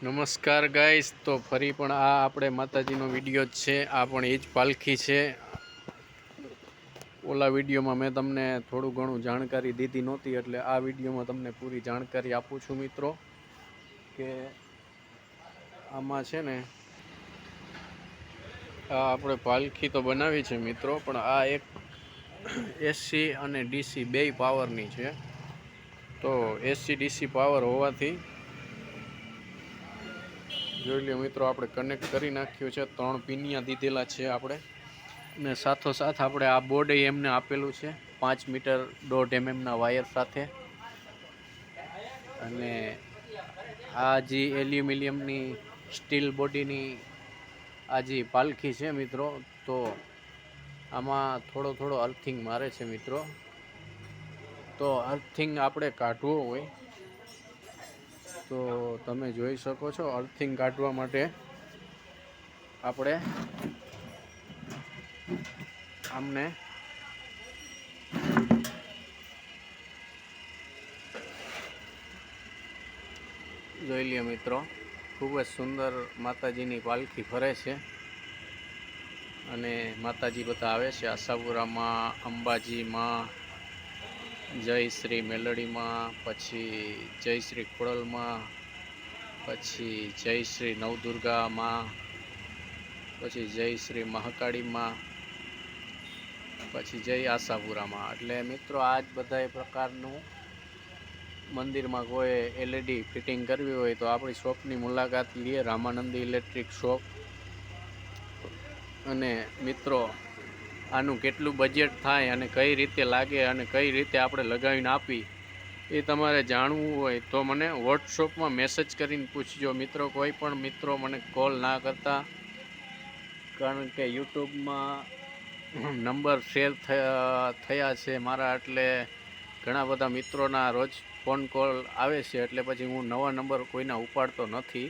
નમસ્કાર ગાઈસ, તો ફરી પણ આ આપણે માતાજીનો વિડીયો જ છે. આ પણ એ જ પાલખી છે. ઓલા વિડીયોમાં મેં તમને થોડું ઘણું જાણકારી દીધી નહોતી, એટલે આ વિડીયોમાં તમને પૂરી જાણકારી આપું છું મિત્રો. કે આમાં છે ને, આ આપણે પાલખી તો બનાવી છે મિત્રો, પણ આ એક એસી અને ડીસી બેય પાવરની છે. તો એસી ડીસી પાવર હોવાથી જોઈ લો મિત્રો, આપણે કનેક્ટ કરી નાખ્યું છે. 3 પિનિયા દીધેલા છે આપણે, અને સાથોસાથ આપણે આ બોર્ડ એમને આપેલું છે 5 મીટર 1.5 mm વાયર સાથે. અને આ જે એલ્યુમિનિયમની સ્ટીલ બોડીની આ જે પાલખી છે મિત્રો, તો આમાં થોડો અર્થિંગ મારે છે મિત્રો. તો અર્થિંગ આપણે કાઢવું હોય તો તમે જોઈ શકો છો. અર્થિંગ કાઢવા માટે આપણે આમને જોઈ લ્યો મિત્રો, ખૂબ જ સુંદર માતાજીની પાલખી ફરે છે. અને માતાજી બધા આવે છે આશાપુરામાં, અંબાજીમાં, જય શ્રી મેલડીમાં, પછી જય શ્રી ખોડલમાં, પછી જય શ્રી નવદુર્ગામાં, પછી જય શ્રી મહાકાળીમાં, પછી જય આશાપુરામાં. એટલે મિત્રો, આ જ બધા પ્રકારનું મંદિરમાં કોઈ એલઈડી ફિટિંગ કરવી હોય તો આપણી શોપની મુલાકાત લઈએ, રામાનંદી ઇલેક્ટ્રિક શોપ. અને મિત્રો, આનું કેટલું બજેટ થાય અને કઈ રીતે લાગે અને કઈ રીતે આપણે લગાવીને આપી, એ તમારે જાણવું હોય તો મને વોટ્સઅપમાં મેસેજ કરીને પૂછજો મિત્રો. કોઈ પણ મિત્રો મને કોલ ના કરતા, કારણ કે યુટ્યુબમાં નંબર શેર થયા છે મારા, એટલે ઘણા બધા મિત્રોના રોજ ફોન કોલ આવે છે. એટલે પછી હું નવા નંબર કોઈના ઉપાડતો નથી,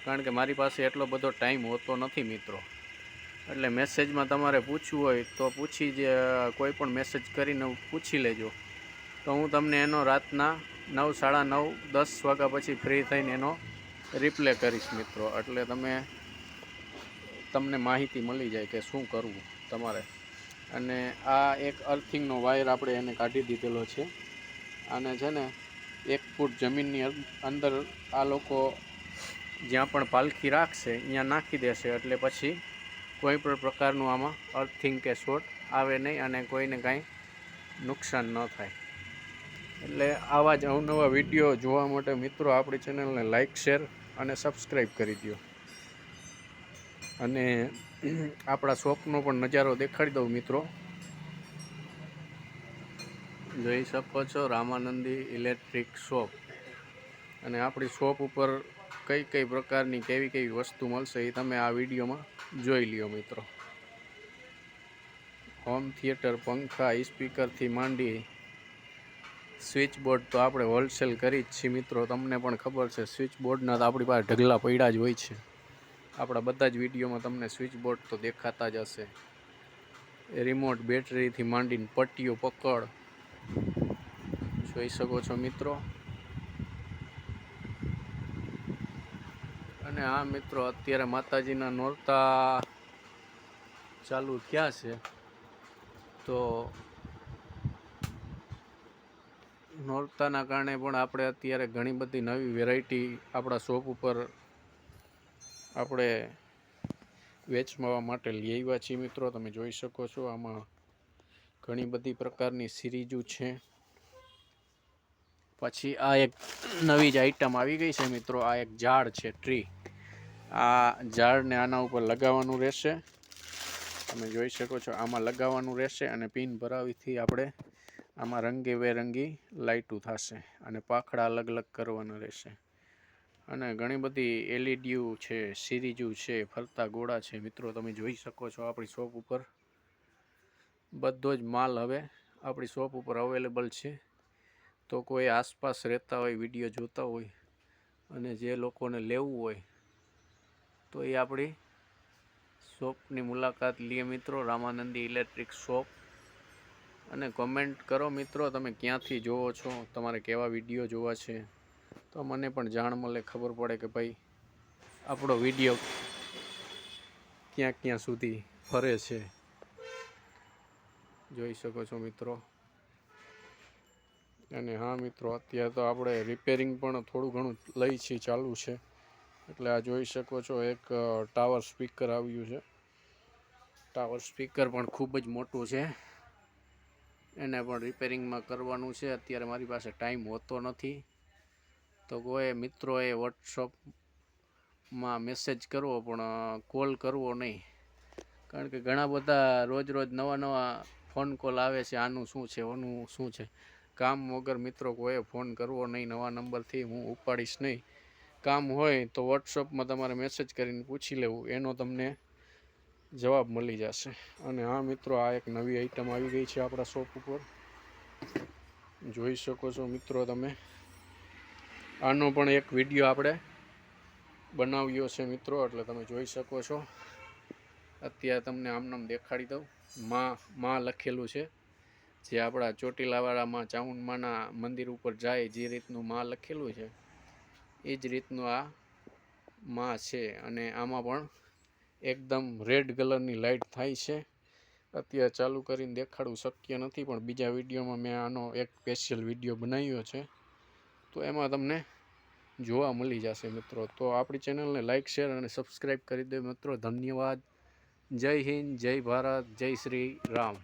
કારણ કે મારી પાસે એટલો બધો ટાઈમ હોતો નથી મિત્રો. એટલે મેસેજમાં તમારે પૂછવું હોય તો કોઈ પણ મેસેજ કરીને પૂછી લેજો, તો હું તમને એનો રાતના 9, 9:30, 10 વાગ્યા પછી ફ્રી થઈને એનો રિપ્લે કરીશ મિત્રો. એટલે તમને માહિતી મળી જાય કે શું કરવું તમારે. અને આ એક અર્થિંગનો વાયર આપણે એને કાઢી દીધેલો છે. આને છે ને 1 ફૂટ જમીનની અંદર આ લોકો જ્યાં પણ પાલખી રાખશે ત્યાં નાખી દેશે, એટલે પછી કોઈ પણ પ્રકારનું આમાં અર્થિંગ કે શોર્ટ આવે નહીં અને કોઈને કાંઈ નુકસાન ન થાય. એટલે આવા જ અવનવા વિડીયો જોવા માટે મિત્રો આપણી ચેનલને લાઇક, શેર અને સબસ્ક્રાઈબ કરી દો. અને આપણા શોપનો પણ નજારો દેખાડી દઉં મિત્રો. જોઈ શકો છો, રામાનંદી ઇલેક્ટ્રિક શોપ. અને આપણી શોપ ઉપર કઈ પ્રકારની કેવી વસ્તુ મળશે એ તમે આ વિડીયોમાં જોઈ લ્યો મિત્રો. હોમ થિયેટર, પંખા, સ્પીકરથી માંડી સ્વિચ બોર્ડ તો આપણે હોલસેલ કરી જ છીએ મિત્રો. તમને પણ ખબર છે, સ્વિચ બોર્ડના તો આપણી પાસે ઢગલા પડ્યા જ હોય છે. આપણા બધા જ વિડીયોમાં તમને સ્વિચ બોર્ડ તો દેખાતા જ હશે. રિમોટ, બેટરીથી માંડીને પટ્ટીઓ, પકડ જોઈ શકો છો મિત્રો. અને આ મિત્રો, અત્યારે માતાજીના નોરતા ચાલુ થયા છે, તો નોરતાના કારણે પણ આપણે અત્યારે ઘણી બધી નવી વેરાયટી આપણા શોપ ઉપર આપણે વેચવા માટે લઈ આવ્યા છીએ મિત્રો. તમે જોઈ શકો છો, આમાં ઘણી બધી પ્રકારની સિરીજો છે. પછી આ એક નવી જ આઈટમ આવી ગઈ છે મિત્રો. આ એક ઝાડ છે, ટ્રી. આ ઝાડને આના ઉપર લગાવવાનું રહેશે. તમે જોઈ શકો છો, આમાં લગાવવાનું રહેશે અને પિન ભરાવીથી આપણે આમાં રંગબેરંગી લાઇટું થશે અને પાંખડા અલગ અલગ કરવાના રહેશે. અને ઘણી બધી એલઈડીઓ છે, સિરીજો છે, ફરતા ગોળા છે મિત્રો. તમે જોઈ શકો છો, આપણી શોપ ઉપર બધો જ માલ હવે આપણી શોપ ઉપર અવેલેબલ છે. તો કોઈ આસપાસ રહેતા હોય, વિડીયો જોતા હોય અને જે લોકોને લેવું હોય તો એ આપણી શોપની મુલાકાત લીએ મિત્રો, રામાનંદી ઇલેક્ટ્રિક શોપ. અને કોમેન્ટ કરો મિત્રો, તમે ક્યાંથી જોવો છો, તમારે કેવા વિડીયો જોવા છે. તો મને પણ જાણ મળે, ખબર પડે કે ભાઈ આપણો વિડીયો ક્યાં ક્યાં સુધી ફરે છે. જોઈ શકો છો મિત્રો. અને હા મિત્રો, અત્યારે તો આપણે રિપેરિંગ પણ થોડું ઘણું લઈ છીએ, ચાલુ છે. એટલે આ જોઈ શકો છો એક ટાવર સ્પીકર આવ્યું છે. ટાવર સ્પીકર પણ ખૂબ જ મોટું છે. એને પણ રિપેરિંગમાં કરવાનું છે. અત્યારે મારી પાસે ટાઈમ હોતો નથી, તો કોઈ મિત્રોએ વોટ્સઅપમાં મેસેજ કરવો પણ કોલ કરવો નહીં. કારણ કે ઘણા બધા રોજ નવા ફોન કોલ આવે છે, આનું શું છે, ઓનું શું છે. કામ વગર મિત્રો કોઈએ ફોન કરવો નહીં. નવા નંબરથી હું ઉપાડીશ નહીં. કામ હોય તો વોટ્સઅપમાં તમારે મેસેજ કરીને પૂછી લેવું, એનો તમને જવાબ મળી જશે. અને હા મિત્રો, આ એક નવી આઈટમ આવી ગઈ છે આપણા શોપ ઉપર, જોઈ શકો છો મિત્રો તમે. આનો પણ એક વિડીયો આપણે બનાવ્યો છે મિત્રો, એટલે તમે જોઈ શકો છો. અત્યારે તમને આમનામ દેખાડી દઉં. માં લખેલું છે, જે આપણા ચોટીલાવાળામાં ચામુંડમાના મંદિર ઉપર જાય જે રીતનું માં લખેલું છે, એ જ રીતનું આ માં છે. અને આમાં પણ એકદમ રેડ કલરની લાઈટ થાય છે. અત્યારે ચાલુ કરીને દેખાડવું શક્ય નથી, પણ બીજા વિડીયોમાં મેં આનો એક સ્પેશિયલ વિડીયો બનાવ્યો છે, તો એમાં તમને જોવા મળી જશે મિત્રો. તો આપણી ચેનલને લાઇક, શેર અને સબસ્ક્રાઈબ કરી દો મિત્રો. ધન્યવાદ. જય હિન્દ, જય ભારત, જય શ્રી રામ.